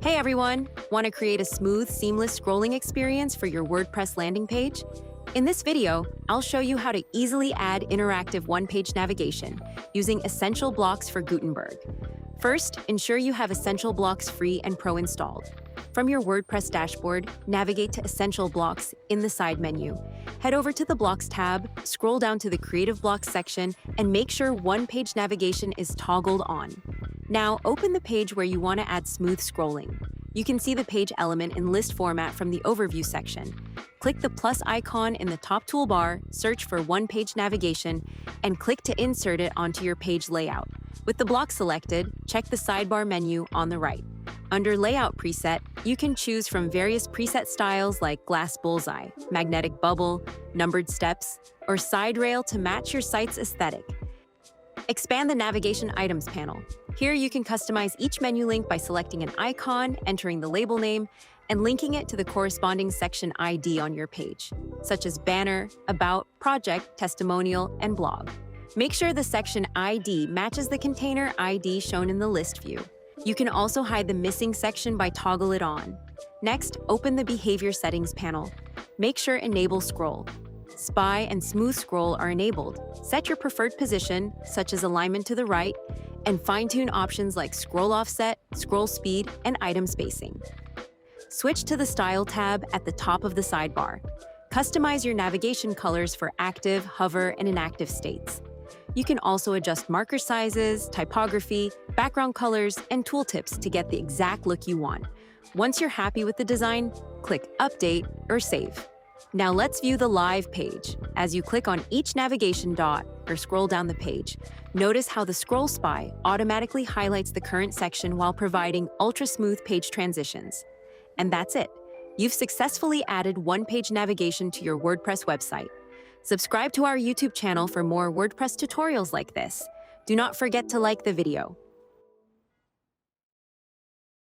Hey everyone! Want to create a smooth, seamless scrolling experience for your WordPress landing page? In this video, I'll show you how to easily add interactive one-page navigation using Essential Blocks for Gutenberg. First, ensure you have Essential Blocks Free and Pro installed. From your WordPress dashboard, navigate to Essential Blocks in the side menu. Head over to the Blocks tab, scroll down to the Creative Blocks section, and make sure one-page navigation is toggled on. Now, open the page where you want to add smooth scrolling. You can see the page element in list format from the Overview section. Click the plus icon in the top toolbar, search for one-page navigation, and click to insert it onto your page layout. With the block selected, check the sidebar menu on the right. Under Layout Preset, you can choose from various preset styles like glass bullseye, magnetic bubble, numbered steps, or side rail to match your site's aesthetic. Expand the Navigation Items panel. Here you can customize each menu link by selecting an icon, entering the label name, and linking it to the corresponding section ID on your page, such as Banner, About, Project, Testimonial, and Blog. Make sure the section ID matches the container ID shown in the list view. You can also hide the missing section by toggle it on. Next, open the Behavior Settings panel. Make sure Enable Scroll. Spy and Smooth Scroll are enabled. Set your preferred position, such as alignment to the right, and fine-tune options like scroll offset, scroll speed, and item spacing. Switch to the Style tab at the top of the sidebar. Customize your navigation colors for active, hover, and inactive states. You can also adjust marker sizes, typography, background colors, and tooltips to get the exact look you want. Once you're happy with the design, click Update or Save. Now let's view the live page. As you click on each navigation dot or scroll down the page, notice how the Scroll Spy automatically highlights the current section while providing ultra-smooth page transitions. And that's it. You've successfully added one-page navigation to your WordPress website. Subscribe to our YouTube channel for more WordPress tutorials like this. Do not forget to like the video.